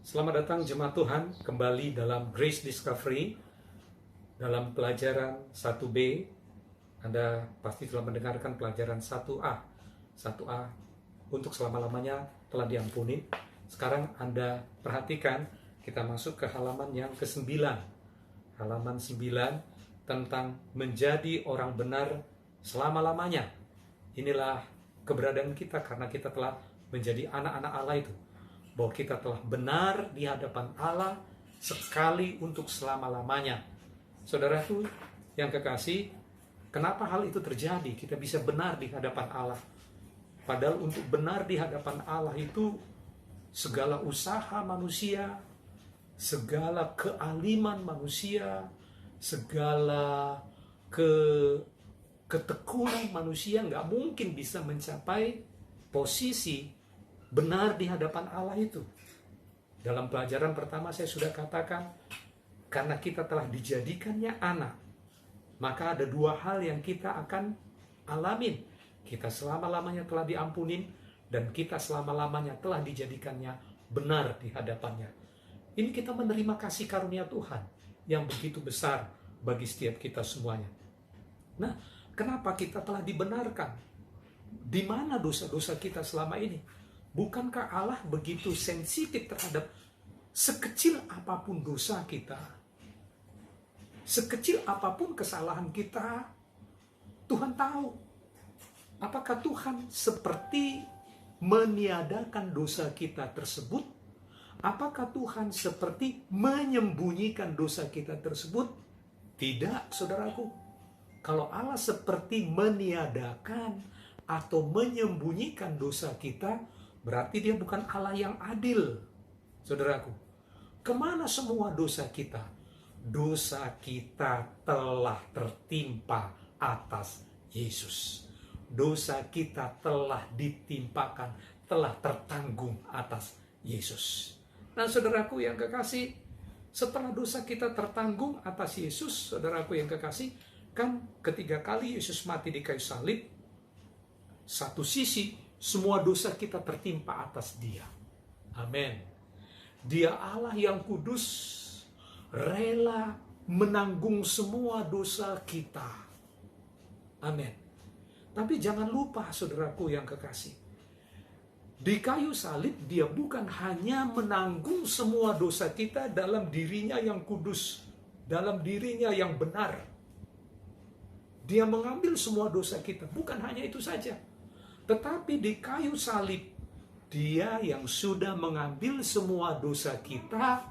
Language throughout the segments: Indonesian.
Selamat datang jemaat Tuhan kembali dalam Grace Discovery dalam pelajaran 1B. Anda pasti telah mendengarkan pelajaran 1A. 1A untuk selama-lamanya telah diampuni. Sekarang Anda perhatikan, kita masuk ke halaman yang ke-9. Halaman 9 tentang menjadi orang benar selama-lamanya. Inilah keberadaan kita karena kita telah menjadi anak-anak Allah itu. Bahwa kita telah benar di hadapan Allah sekali untuk selama-lamanya. Saudaraku yang kekasih, kenapa hal itu terjadi? Kita bisa benar di hadapan Allah. Padahal untuk benar di hadapan Allah itu segala usaha manusia, segala kealiman manusia, segala ketekunan manusia nggak mungkin bisa mencapai posisi benar di hadapan Allah itu. Dalam pelajaran pertama saya sudah katakan, karena kita telah dijadikannya anak, maka ada dua hal yang kita akan alamin. Kita selama-lamanya telah diampunin, dan kita selama-lamanya telah dijadikannya benar di hadapannya. Ini kita menerima kasih karunia Tuhan yang begitu besar bagi setiap kita semuanya. Nah, kenapa kita telah dibenarkan? Di mana dosa-dosa kita selama ini? Bukankah Allah begitu sensitif terhadap sekecil apapun dosa kita? Sekecil apapun kesalahan kita, Tuhan tahu. Apakah Tuhan seperti meniadakan dosa kita tersebut? Apakah Tuhan seperti menyembunyikan dosa kita tersebut? Tidak, saudaraku. Kalau Allah seperti meniadakan atau menyembunyikan dosa kita, berarti dia bukan Allah yang adil, saudaraku. Kemana semua dosa kita? Dosa kita telah tertimpa atas Yesus. Dosa kita telah ditimpakan, telah tertanggung atas Yesus. Nah, saudaraku yang kekasih, setelah dosa kita tertanggung atas Yesus, saudaraku yang kekasih, kan ketiga kali Yesus mati di kayu salib, satu sisi semua dosa kita tertimpa atas Dia. Amin. Dia Allah yang kudus, rela menanggung semua dosa kita. Amin. Tapi jangan lupa, saudaraku yang kekasih, di kayu salib Dia bukan hanya menanggung semua dosa kita dalam dirinya yang kudus, dalam dirinya yang benar. Dia mengambil semua dosa kita, bukan hanya itu saja. Tetapi di kayu salib, Dia yang sudah mengambil semua dosa kita,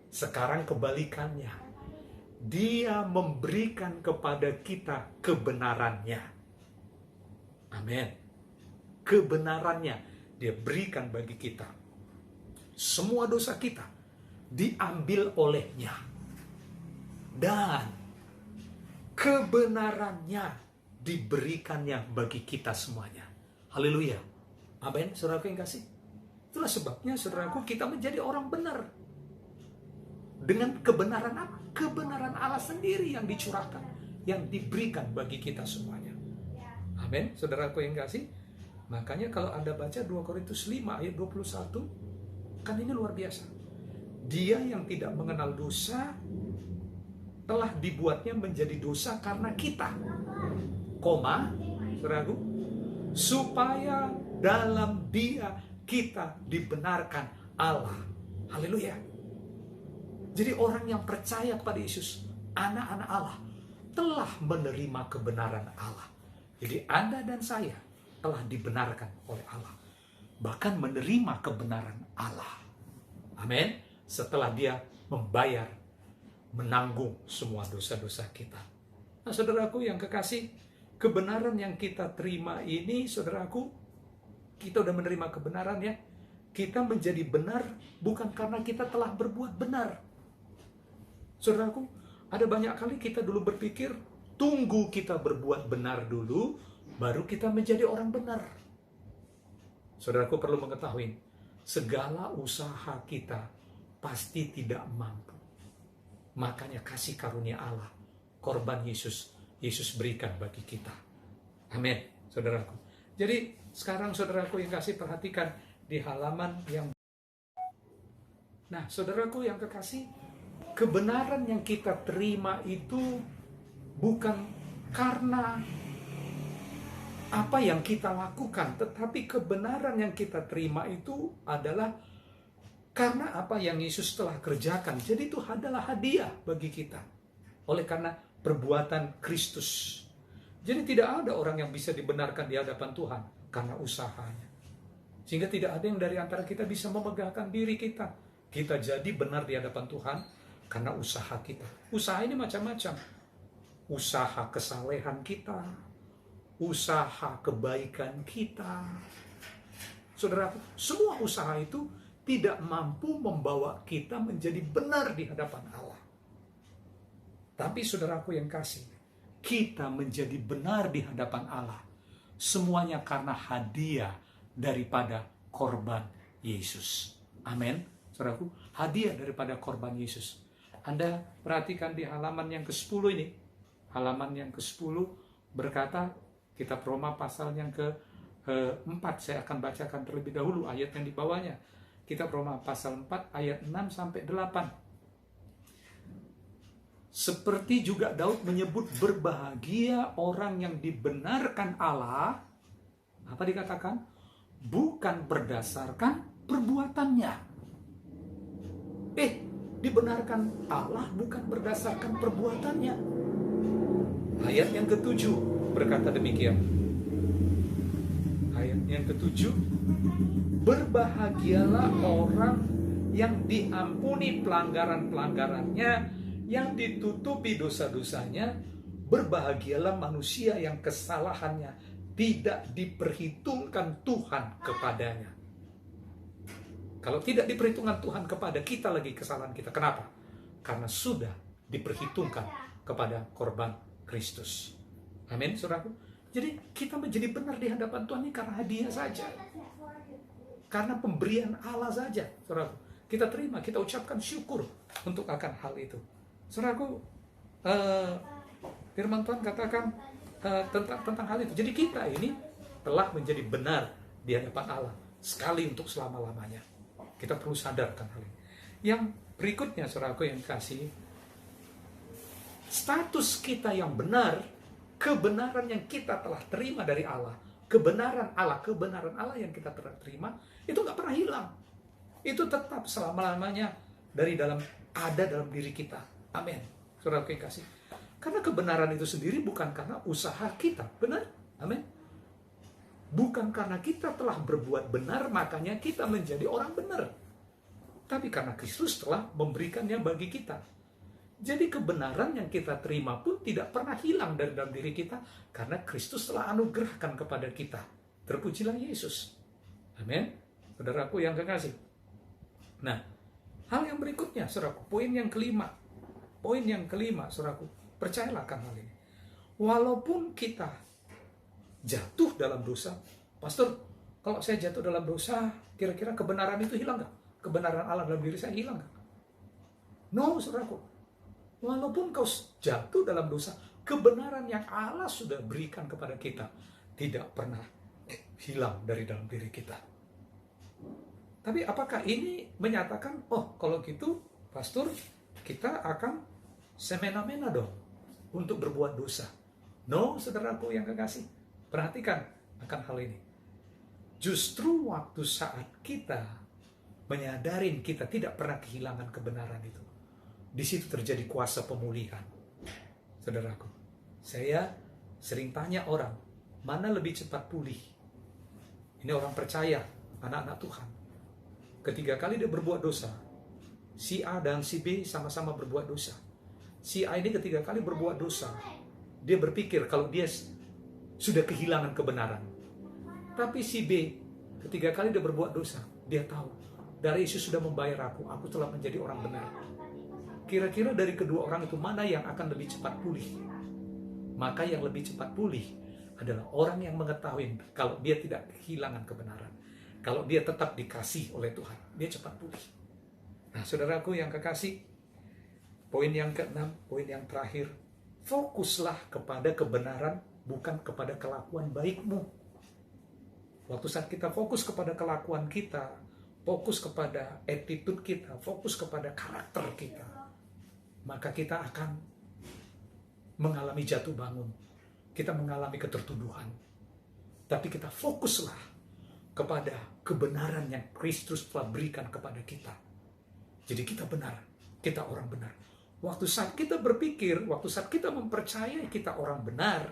sekarang kebalikannya. Dia memberikan kepada kita kebenarannya. Amin. Kebenarannya Dia berikan bagi kita. Semua dosa kita diambil olehnya. Dan kebenarannya diberikannya bagi kita semuanya. Haleluya. Amin, saudaraku yang kasih. Itulah sebabnya, saudaraku, kita menjadi orang benar. Dengan kebenaran apa? Kebenaran Allah sendiri yang dicurahkan, yang diberikan bagi kita semuanya. Amin, saudaraku yang kasih. Makanya kalau Anda baca 2 Korintus 5 ayat 21, kan ini luar biasa. Dia yang tidak mengenal dosa telah dibuatnya menjadi dosa karena kita. Koma, saudaraku, supaya dalam Dia kita dibenarkan Allah. Haleluya. Jadi orang yang percaya kepada Yesus, anak-anak Allah, telah menerima kebenaran Allah. Jadi Anda dan saya telah dibenarkan oleh Allah. Bahkan menerima kebenaran Allah. Amin. Setelah Dia membayar, menanggung semua dosa-dosa kita. Nah, saudaraku yang kekasih, kebenaran yang kita terima ini, saudaraku, kita udah menerima kebenaran ya. Kita menjadi benar bukan karena kita telah berbuat benar. Saudaraku, ada banyak kali kita dulu berpikir, tunggu kita berbuat benar dulu, baru kita menjadi orang benar. Saudaraku perlu mengetahui, segala usaha kita pasti tidak mampu. Makanya kasih karunia Allah, korban Yesus berikan bagi kita. Amin, saudaraku. Jadi sekarang saudaraku yang kasih, perhatikan di halaman yang Nah, saudaraku yang kekasih, kebenaran yang kita terima itu bukan karena apa yang kita lakukan, tetapi kebenaran yang kita terima itu adalah karena apa yang Yesus telah kerjakan. Jadi itu adalah hadiah bagi kita. Oleh karena perbuatan Kristus. Jadi tidak ada orang yang bisa dibenarkan di hadapan Tuhan karena usahanya. Sehingga tidak ada yang dari antara kita bisa memegahkan diri kita. Kita jadi benar di hadapan Tuhan karena usaha kita. Usaha ini macam-macam. Usaha kesalehan kita, usaha kebaikan kita. Saudara, semua usaha itu tidak mampu membawa kita menjadi benar di hadapan Allah. Tapi saudaraku yang kasih, kita menjadi benar di hadapan Allah. Semuanya karena hadiah daripada korban Yesus. Amin. Saudaraku, hadiah daripada korban Yesus. Anda perhatikan di halaman yang ke-10 ini. Halaman yang ke-10 berkata, kitab Roma pasal yang ke-4. Saya akan bacakan terlebih dahulu ayat yang di bawahnya. Kitab Roma pasal 4 ayat 6 sampai 8. Seperti juga Daud menyebut berbahagia orang yang dibenarkan Allah. Apa dikatakan? Bukan berdasarkan perbuatannya. Dibenarkan Allah bukan berdasarkan perbuatannya. Ayat yang ke-7 berkata demikian. Ayat yang ke-7, berbahagialah orang yang diampuni pelanggaran-pelanggarannya, yang ditutupi dosa-dosanya. Berbahagialah manusia yang kesalahannya tidak diperhitungkan Tuhan kepadanya. Kalau tidak diperhitungkan Tuhan kepada kita lagi kesalahan kita. Kenapa? Karena sudah diperhitungkan kepada korban Kristus. Amin, saudaraku. Jadi kita menjadi benar di hadapan Tuhan ini karena hadiah saja. Karena pemberian Allah saja, saudaraku. Kita terima, kita ucapkan syukur untuk akan hal itu. Saudaraku, firman Tuhan katakan tentang hal itu. Jadi kita ini telah menjadi benar di hadapan Allah sekali untuk selama-lamanya. Kita perlu sadarkan hal ini. Yang berikutnya, saudaraku yang kasih, status kita yang benar, kebenaran yang kita telah terima dari Allah, kebenaran Allah yang kita telah terima, itu nggak pernah hilang. Itu tetap selama-lamanya ada dalam diri kita. Amin. Saudaraku yang kasih. Karena kebenaran itu sendiri bukan karena usaha kita. Benar? Amin. Bukan karena kita telah berbuat benar, makanya kita menjadi orang benar. Tapi karena Kristus telah memberikannya bagi kita. Jadi kebenaran yang kita terima pun tidak pernah hilang dari dalam diri kita, karena Kristus telah anugerahkan kepada kita. Terpujilah Yesus. Amin. Saudaraku yang kekasih. Nah, hal yang berikutnya, saudaraku, poin yang kelima. Poin yang kelima, saudaraku, percayalah akan hal ini. Walaupun kita jatuh dalam dosa, pastor, kalau saya jatuh dalam dosa, kira-kira kebenaran itu hilang nggak? Kebenaran Allah dalam diri saya hilang nggak? No, saudaraku. Walaupun kau jatuh dalam dosa, kebenaran yang Allah sudah berikan kepada kita tidak pernah hilang dari dalam diri kita. Tapi apakah ini menyatakan, oh kalau gitu, pastor, kita akan semena-mena dong untuk berbuat dosa? No, saudaraku yang kekasih. Perhatikan akan hal ini. Justru waktu saat kita menyadarin kita tidak pernah kehilangan kebenaran itu, di situ terjadi kuasa pemulihan. Saudaraku, saya sering tanya orang, mana lebih cepat pulih? Ini orang percaya, anak-anak Tuhan. Ketiga kali dia berbuat dosa, si A dan si B sama-sama berbuat dosa. Si A ini ketiga kali berbuat dosa, dia berpikir kalau dia sudah kehilangan kebenaran. Tapi si B, ketiga kali dia berbuat dosa, dia tahu, dari Yesus sudah membayar aku telah menjadi orang benar. Kira-kira dari kedua orang itu mana yang akan lebih cepat pulih? Maka yang lebih cepat pulih adalah orang yang mengetahui kalau dia tidak kehilangan kebenaran. Kalau dia tetap dikasih oleh Tuhan, dia cepat pulih. Nah, saudaraku yang kekasih, poin yang keenam, poin yang terakhir, fokuslah kepada kebenaran, bukan kepada kelakuan baikmu. Waktu saat kita fokus kepada kelakuan kita, fokus kepada attitude kita, fokus kepada karakter kita, maka kita akan mengalami jatuh bangun. Kita mengalami ketertuduhan. Tapi kita fokuslah kepada kebenaran yang Kristus telah berikan kepada kita. Jadi kita benar, kita orang benar. Waktu saat kita berpikir, waktu saat kita mempercayai kita orang benar,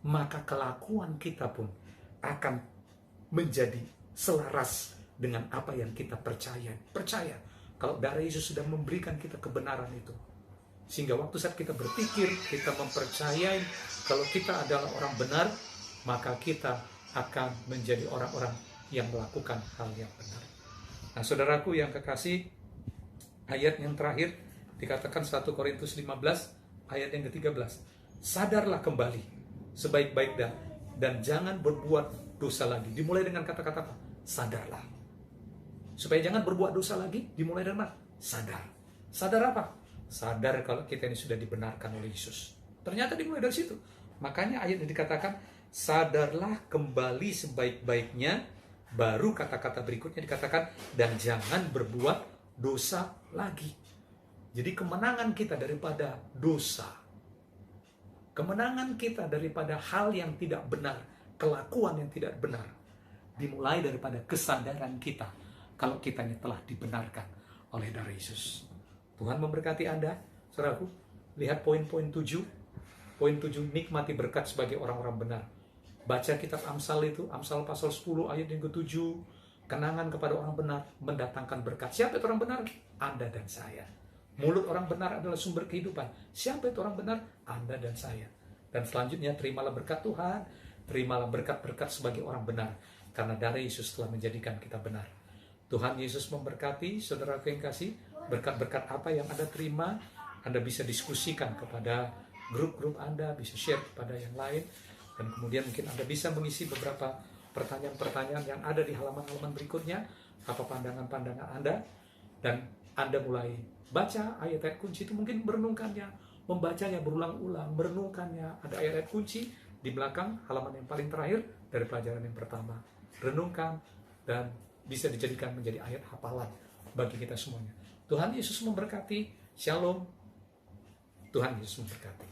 maka kelakuan kita pun akan menjadi selaras dengan apa yang kita percaya. Percaya kalau darah Yesus sudah memberikan kita kebenaran itu. Sehingga waktu saat kita berpikir, kita mempercayai kalau kita adalah orang benar, maka kita akan menjadi orang-orang yang melakukan hal yang benar. Nah, saudaraku yang kekasih, ayat yang terakhir dikatakan 1 Korintus 15 ayat yang ke-13. Sadarlah kembali sebaik-baik dan jangan berbuat dosa lagi. Dimulai dengan kata-kata apa? Sadarlah. Supaya jangan berbuat dosa lagi, dimulai dengan sadar. Sadar apa? Sadar kalau kita ini sudah dibenarkan oleh Yesus. Ternyata dimulai dari situ. Makanya ayat yang dikatakan, sadarlah kembali sebaik-baiknya. Baru kata-kata berikutnya dikatakan, dan jangan berbuat dosa lagi. Jadi kemenangan kita daripada dosa, kemenangan kita daripada hal yang tidak benar, kelakuan yang tidak benar, dimulai daripada kesadaran kita kalau kita ini telah dibenarkan oleh darah Yesus. Tuhan memberkati Anda, saudaraku. Lihat poin-poin 7. Poin 7, nikmati berkat sebagai orang-orang benar. Baca kitab Amsal itu, Amsal pasal 10 ayat yang ke-7. Kenangan kepada orang benar mendatangkan berkat. Siapa itu orang benar? Anda dan saya. Mulut orang benar adalah sumber kehidupan. Siapa itu orang benar? Anda dan saya. Dan selanjutnya, terimalah berkat Tuhan. Terimalah berkat-berkat sebagai orang benar. Karena darah Yesus telah menjadikan kita benar. Tuhan Yesus memberkati, saudara yang kasih. Berkat-berkat apa yang Anda terima, Anda bisa diskusikan kepada grup-grup Anda, bisa share kepada yang lain. Dan kemudian mungkin Anda bisa mengisi beberapa pertanyaan-pertanyaan yang ada di halaman-halaman berikutnya. Apa pandangan-pandangan Anda? Dan Anda mulai baca ayat-ayat kunci itu, mungkin merenungkannya, membacanya berulang-ulang, merenungkannya. Ada ayat-ayat kunci di belakang halaman yang paling terakhir dari pelajaran yang pertama. Renungkan dan bisa dijadikan menjadi ayat hafalan bagi kita semuanya. Tuhan Yesus memberkati. Shalom. Tuhan Yesus memberkati.